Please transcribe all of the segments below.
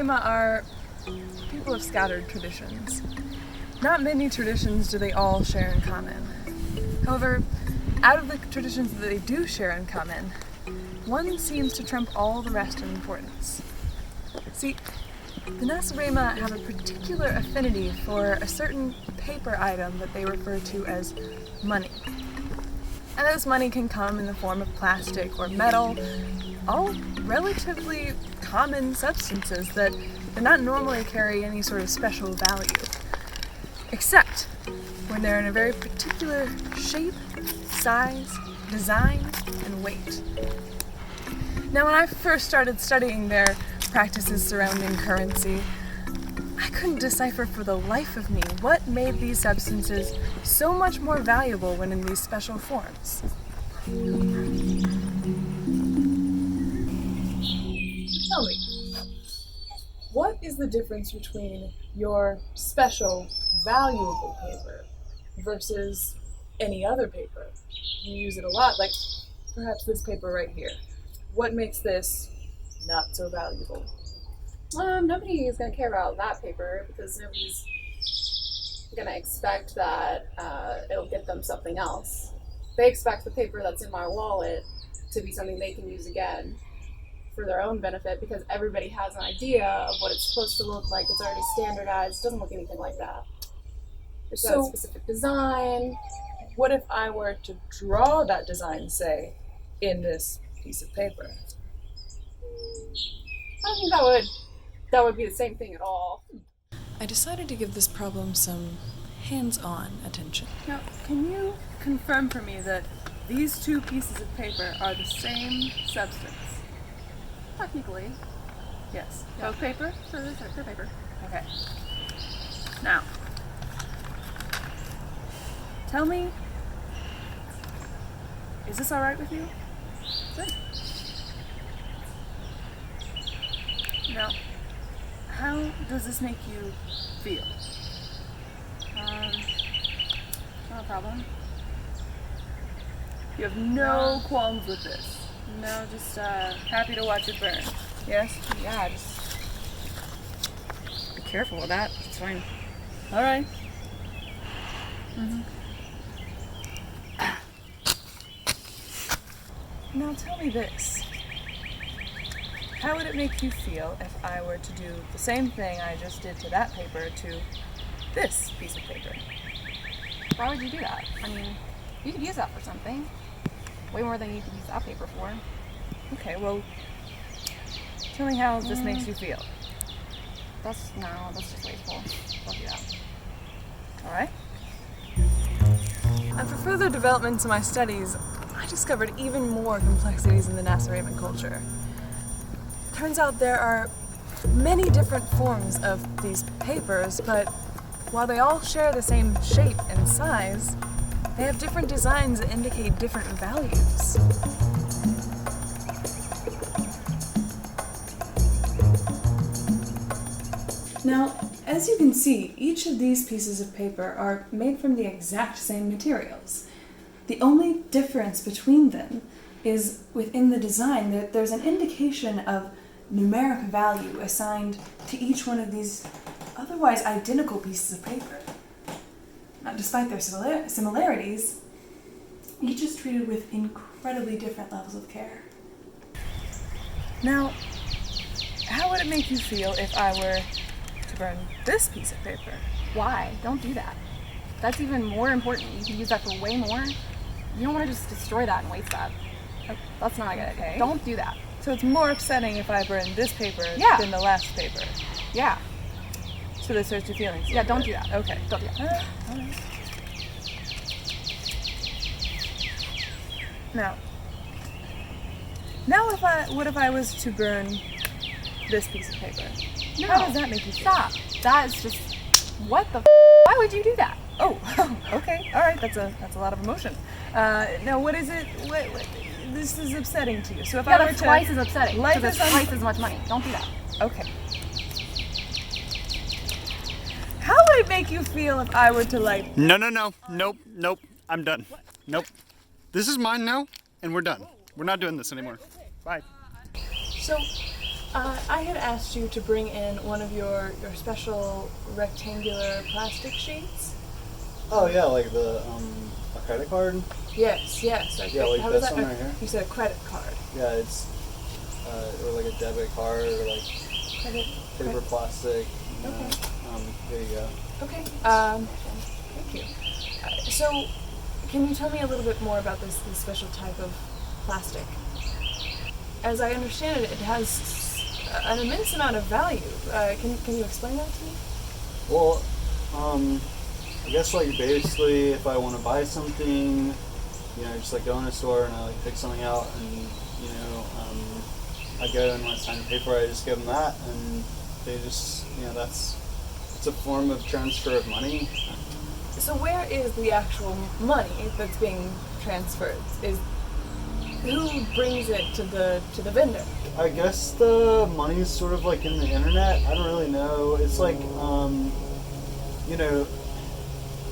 Nacireman are people of scattered traditions. Not many traditions do they all share in common. However, out of the traditions that they do share in common, one seems to trump all the rest in importance. See, the Nacireman have a particular affinity for a certain paper item that they refer to as money. And this money can come in the form of plastic or metal, all relatively common substances that do not normally carry any sort of special value, except when they're in a very particular shape, size, design, and weight. Now, when I first started studying their practices surrounding currency, I couldn't decipher for the life of me what made these substances so much more valuable when in these special forms. Tell me, what is the difference between your special, valuable paper versus any other paper? You use it a lot, like perhaps this paper right here. What makes this not so valuable? Nobody is going to care about that paper because nobody's going to expect that it'll get them something else. They expect the paper that's in my wallet to be something they can use again for their own benefit because everybody has an idea of what it's supposed to look like. It's already standardized. It doesn't look anything like that. It's got a specific design. What if I were to draw that design, say, in this piece of paper? I don't think that would be the same thing at all. I decided to give this problem some hands-on attention. Now, can you confirm for me that these two pieces of paper are the same substance? Technically. Yes. Yeah. Both paper? Sure, they're paper. Okay. Now, tell me, is this all right with you? Sure. Now, how does this make you feel? Not a problem. You have no qualms with this? No, just Happy to watch it burn? Yes? yeah, just be careful with that. It's fine. All right. Now tell me this. How would it make you feel if I were to do the same thing I just did to that paper to this piece of paper? Why would you do that? I mean, you could use that for something. Way more than you could use that paper for. Okay, well, tell me how this makes you feel. That's just wasteful. Don't do that. All right. And for further developments in my studies, I discovered even more complexities in the Nacireman culture. Turns out there are many different forms of these papers, but while they all share the same shape and size, they have different designs that indicate different values. Now, as you can see, each of these pieces of paper are made from the exact same materials. The only difference between them is within the design that there's an indication of numeric value assigned to each one of these otherwise identical pieces of paper. Now, despite their similarities, each is treated with incredibly different levels of care. Now, how would it make you feel if I were to burn this piece of paper? Why? Don't do that. That's even more important. You can use that for way more. You don't want to just destroy that and waste that. That's not good. Okay. Don't do that. So it's more upsetting if I burn this paper than the last paper? Yeah. So this hurts your feelings? Yeah, don't do that. Okay. Don't do that. All right. Now what if I was to burn this piece of paper? No. How does that make you feel? Stop. That is just, what the why would you do that? Oh, okay. All right. That's a lot of emotion. Now, what is it? What this is upsetting to you. So if I were that's to twice as upsetting. light Because this it's on- twice as much money. Don't do that. Okay. How would it make you feel if I were to light? No. Nope. I'm done. Nope. This is mine now, and we're done. We're not doing this anymore. Bye. So, I had asked you to bring in one of your special rectangular plastic sheets. Oh yeah, like the a credit card. Yes. Yeah, like how was this that? one right here. You said a credit card. Yeah, it's or like a debit card or like Credit. paper plastic. Okay. There you go. Okay. Thank you. So, can you tell me a little bit more about this special type of plastic? As I understand it, it has an immense amount of value. Can you explain that to me? Well, I guess like basically if I want to buy something, just like go in a store and I like pick something out and I go and when it's time to pay for it, I just give them that and they just it's a form of transfer of money. So where is the actual money that's being transferred? Who brings it to the vendor? I guess the money's sort of like in the internet. I don't really know. It's like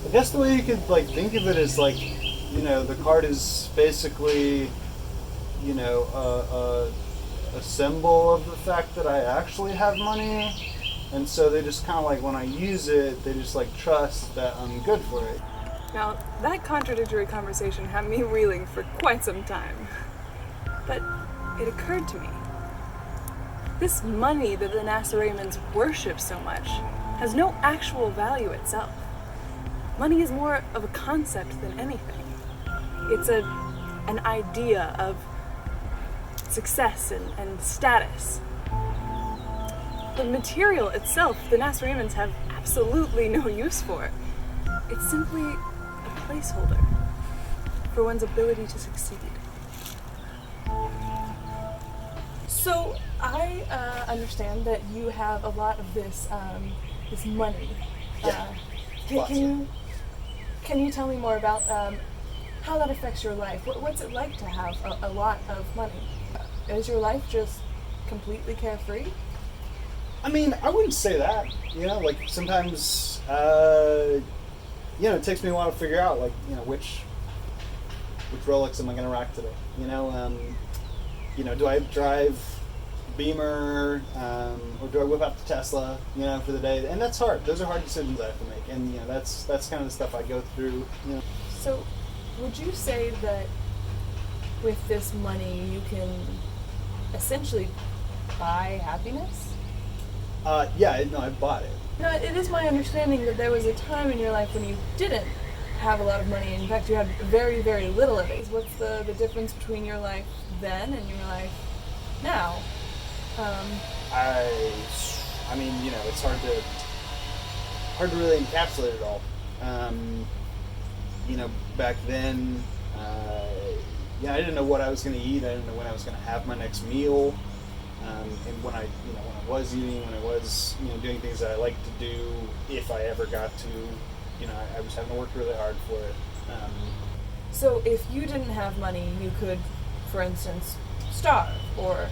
I guess the way you could like think of it is like, the card is basically, a symbol of the fact that I actually have money, and so they just kind of like when I use it, they just like trust that I'm good for it. Now, that contradictory conversation had me reeling for quite some time. But it occurred to me. This money that the Naciramans worship so much has no actual value itself. Money is more of a concept than anything. It's an idea of success and status. The material itself, the Naciramans have absolutely no use for. It's simply a placeholder for one's ability to succeed. So I understand that you have a lot of this money. Yeah. Can you tell me more about how that affects your life? What's it like to have a lot of money? Is your life just completely carefree? I mean, I wouldn't say that. Like sometimes, it takes me a while to figure out, like, which Rolex am I going to rock today? Do I drive Beamer, or do I whip out the Tesla, for the day? And that's hard. Those are hard decisions I have to make. And, that's kind of the stuff I go through, So, would you say that with this money you can essentially buy happiness? I bought it. No, it is my understanding that there was a time in your life when you didn't have a lot of money. In fact, you had very, very little of it. What's the difference between your life then and your life now? I mean, it's hard to really encapsulate it all. Back then, I didn't know what I was going to eat. I didn't know when I was going to have my next meal. And when I was eating, when I was, doing things that I liked to do, if I ever got to, I was having to work really hard for it. So if you didn't have money, you could, for instance, starve or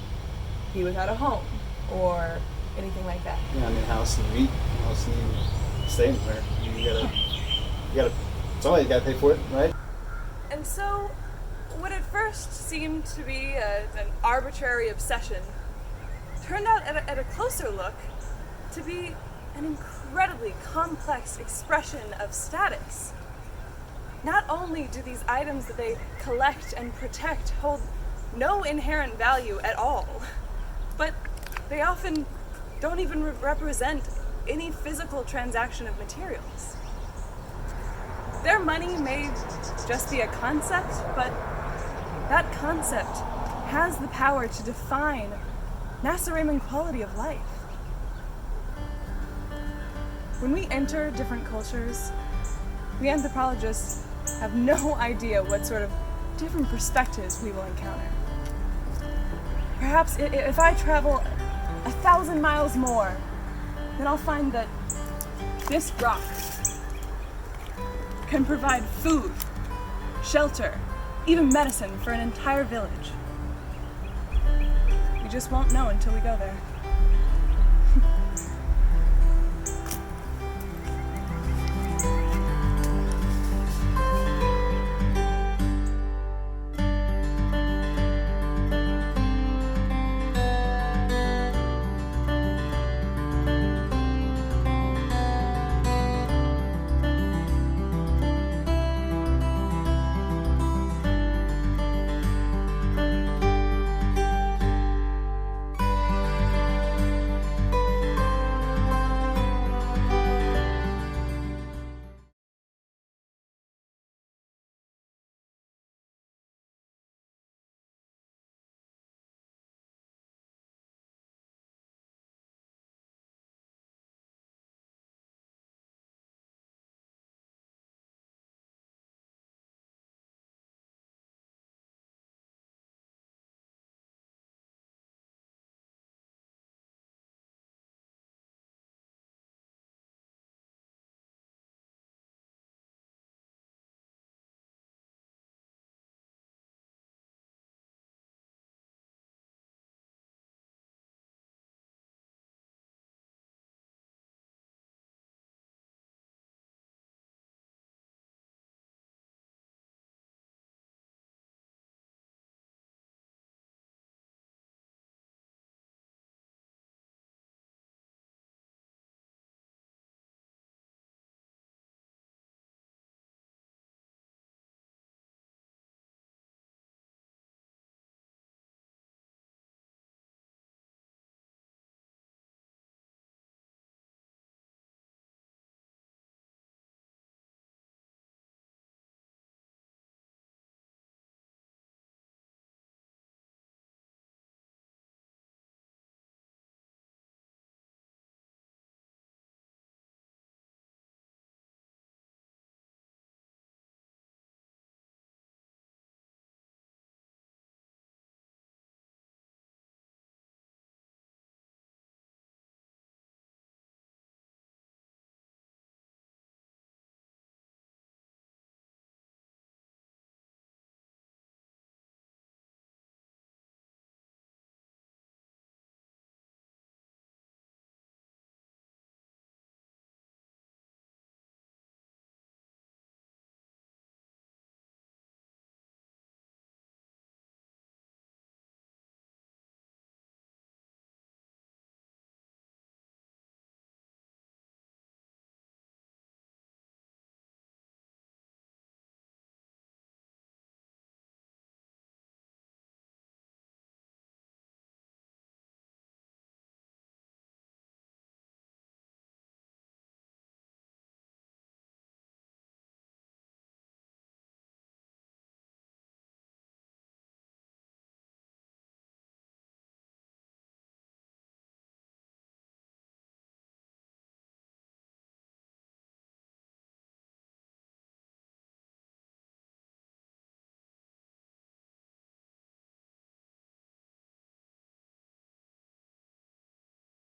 be without a home or anything like that. Yeah, I mean, how else do you eat? How else do you stay anywhere? You gotta, somebody's gotta pay for it, right? And so, what at first seemed to be an arbitrary obsession turned out at a closer look to be an incredibly complex expression of status. Not only do these items that they collect and protect hold no inherent value at all, but they often don't even represent any physical transaction of materials. Their money may just be a concept, but that concept has the power to define Nacireman quality of life. When we enter different cultures, we anthropologists have no idea what sort of different perspectives we will encounter. Perhaps if I travel 1,000 miles more, then I'll find that this rock can provide food, shelter, even medicine for an entire village. We just won't know until we go there.